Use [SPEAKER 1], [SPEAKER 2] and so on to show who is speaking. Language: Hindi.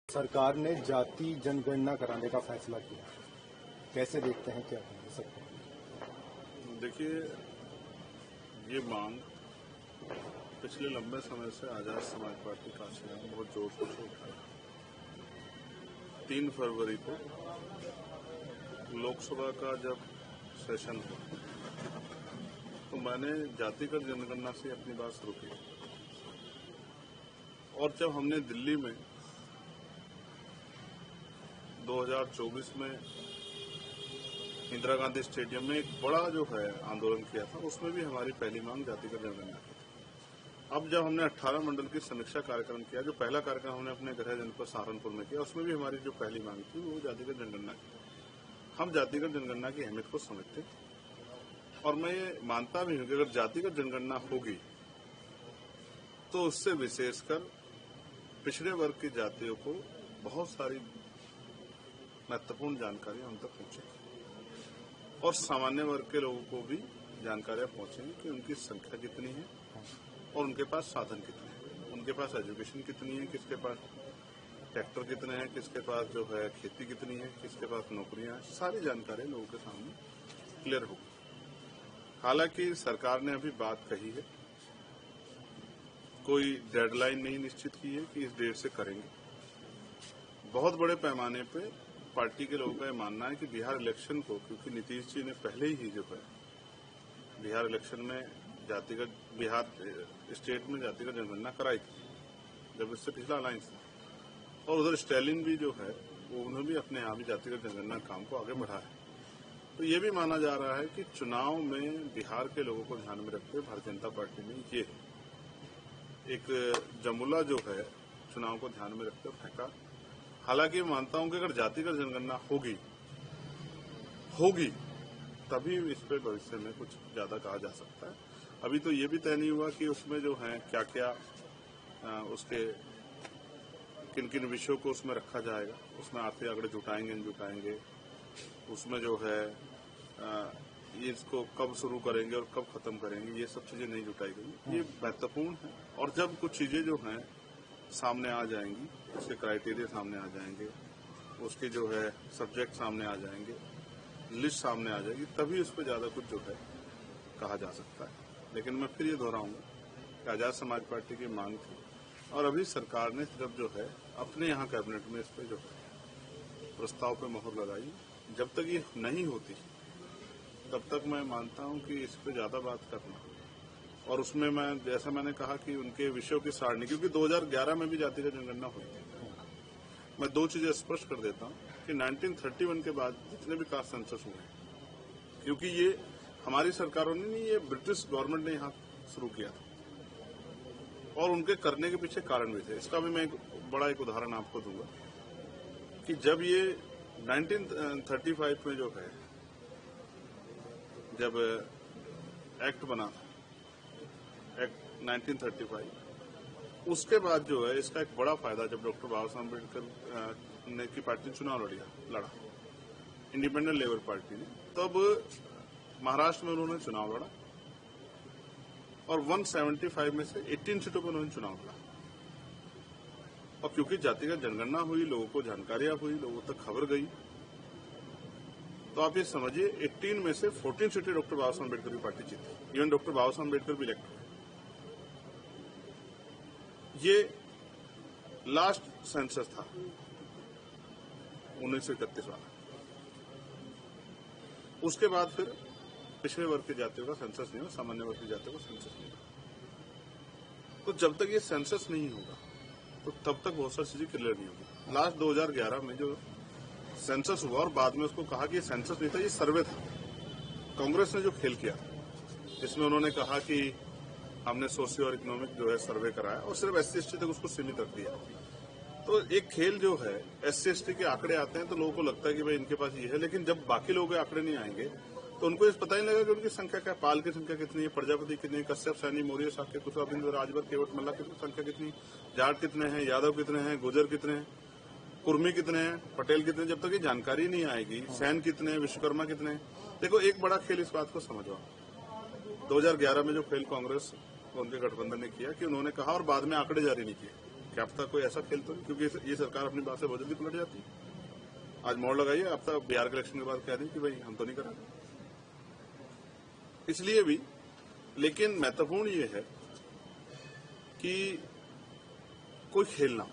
[SPEAKER 1] सरकार ने जाति जनगणना कराने का फैसला किया, कैसे देखते हैं, क्या कह सकते हैं?
[SPEAKER 2] देखिए, ये मांग पिछले लंबे समय से आजाद समाज पार्टी काशीराम बहुत जोर शोर से उठा रहा है। 3 फरवरी को लोकसभा का जब सेशन हुआ तो मैंने जातिगत जनगणना से अपनी बात शुरू की और जब हमने दिल्ली में 2024 में इंदिरा गांधी स्टेडियम में एक बड़ा जो है आंदोलन किया था, उसमें भी हमारी पहली मांग जातिगत जनगणना की थी। अब जब हमने 18 मंडल की समीक्षा कार्यक्रम किया, जो पहला कार्यक्रम हमने अपने गृह जनपद सहारनपुर में किया, उसमें भी हमारी जो पहली मांग थी वो जातिगत जनगणना की। हम जातिगत जनगणना की अहमियत को समझते और मैं ये मानता भी हूं कि अगर जातिगत जनगणना होगी तो उससे विशेषकर पिछड़े वर्ग की जातियों को बहुत सारी महत्वपूर्ण जानकारियां उन तक पहुंचेगी और सामान्य वर्ग के लोगों को भी जानकारियां पहुंचेंगी कि उनकी संख्या कितनी है और उनके पास साधन कितने हैं, उनके पास एजुकेशन कितनी है, किसके पास ट्रैक्टर कितने हैं, किसके पास जो है खेती कितनी है, किसके पास नौकरियां हैं, सारी जानकारी लोगों के सामने क्लियर होगी। हालांकि सरकार ने अभी बात कही है, कोई डेडलाइन नहीं निश्चित की है कि इस डेट से करेंगे। बहुत बड़े पैमाने पे पार्टी के लोगों का यह मानना है कि बिहार इलेक्शन को, क्योंकि नीतीश जी ने पहले ही जो है बिहार इलेक्शन में जातिगत बिहार स्टेट में जातिगत जनगणना कराई थी जब इससे पिछला अलायंस था, और उधर स्टैलिन भी जो है वो उन्होंने भी अपने यहाँ भी जातिगत जनगणना काम को आगे बढ़ाया है। तो ये भी माना जा रहा है कि चुनाव में बिहार के लोगों को ध्यान में रखते हुए भारतीय जनता पार्टी ने ये एक जमुला जो है चुनाव को ध्यान में रखते हुए फेंका। हालांकि मानता हूं कि अगर जातिगत जनगणना होगी तभी इस पे भविष्य में कुछ ज्यादा कहा जा सकता है। अभी तो ये भी तय नहीं हुआ कि उसमें जो है क्या क्या उसके किन किन विषयों को उसमें रखा जाएगा, उसमें आर्थिक आंकड़े जुटाएंगे, उसमें जो है ये इसको कब शुरू करेंगे और कब खत्म करेंगे, ये सब चीजें नहीं जुटाई गई। ये महत्वपूर्ण है और जब कुछ चीजें जो हैं सामने आ जाएंगी, उसके क्राइटेरिया सामने आ जाएंगे, उसके जो है सब्जेक्ट सामने आ जाएंगे, लिस्ट सामने आ जाएगी, तभी उस पर ज्यादा कुछ जो है कहा जा सकता है। लेकिन मैं फिर ये दोहराऊंगा कि आजाद समाज पार्टी की मांग थी और अभी सरकार ने सिर्फ जो है अपने यहाँ कैबिनेट में इस पर जो है प्रस्ताव पे मोहर लगाई। जब तक ये नहीं होती तब तक मैं मानता हूं कि इस पर ज्यादा बात करना और उसमें मैं जैसा मैंने कहा कि उनके विषयों की सारणी, क्योंकि 2011 में भी जातिगत जनगणना हुई थी। मैं 2 चीजें स्पष्ट कर देता हूं कि 1931 के बाद जितने भी कास्ट सेंसस हुए, क्योंकि ये हमारी सरकारों ने नहीं, ये ब्रिटिश गवर्नमेंट ने यहाँ शुरू किया था और उनके करने के पीछे कारण भी थे। इसका भी मैं एक उदाहरण आपको दूंगा कि जब ये 1935 में जो है जब एक्ट बना था, एक्ट 1935, उसके बाद जो है इसका एक बड़ा फायदा जब डॉक्टर बाबा साहब अम्बेडकर ने की पार्टी चुनाव लड़ा इंडिपेंडेंट लेबर पार्टी ने, तब महाराष्ट्र में उन्होंने चुनाव लड़ा और 175 में से 18 सीटों पर उन्होंने चुनाव लड़ा। और क्योंकि जातिगत जनगणना हुई, लोगों को जानकारियां हुई, लोगों तक खबर गई, तो आप ये समझिए 18 में से 14 सीटें डॉक्टर बाबा साहब अम्बेडकर की पार्टी जीती। इवन डॉक्टर बाबा साहब अम्बेडकर भी इलेक्ट हुए। ये लास्ट सेंसस था 1931 वाला। उसके बाद फिर पिछड़े वर्ग की जातियों का सेंसस नहीं हुआ, सामान्य वर्ग की जातियों का सेंसस नहीं हुआ। तो जब तक ये सेंसस नहीं होगा तो तब तक बहुत सारी चीजें क्लियर नहीं होगी। लास्ट 2011 में जो सेंसस हुआ और बाद में उसको कहा कि ये सेंसस नहीं था, ये सर्वे था। कांग्रेस ने जो खेल किया इसमें उन्होंने कहा कि हमने सोशियो और इकोनॉमिक जो है सर्वे कराया और सिर्फ SC/ST तक उसको सीमित रख दिया। तो एक खेल जो है SC/ST के आंकड़े आते हैं तो लोगों को लगता है कि भाई इनके पास ये है, लेकिन जब बाकी लोगों के आंकड़े नहीं आएंगे तो उनको इस पता ही नहीं लगेगा कि उनकी संख्या क्या, पाल की संख्या कितनी है, प्रजापति कितनी है, कश्यप, सैनी, मौर्य, शाक्य, कुशवाहा, बिंदु, राजभर, केवट, मल्ला की संख्या कितनी, जाट कितने हैं, यादव कितने हैं, गुजर कितने हैं, कुर्मी कितने हैं, पटेल कितने, जब तक ये जानकारी नहीं आएगी, सैन कितने हैं, विश्वकर्मा कितने हैं। देखो, एक बड़ा खेल इस बात को समझो। 2011 में जो खेल कांग्रेस और उनके गठबंधन ने किया कि उन्होंने कहा और बाद में आंकड़े जारी नहीं किए क्या पता कोई ऐसा खेल तो नहीं, क्योंकि ये सरकार अपनी बात से बहुत जल्दी पलट जाती है। आज मोड़ लगाइए, अब तक बिहार के इलेक्शन के बाद कह दें कि भाई हम तो नहीं करा रहे। इसलिए भी, लेकिन महत्वपूर्ण ये है कि कोई खेल ना हो।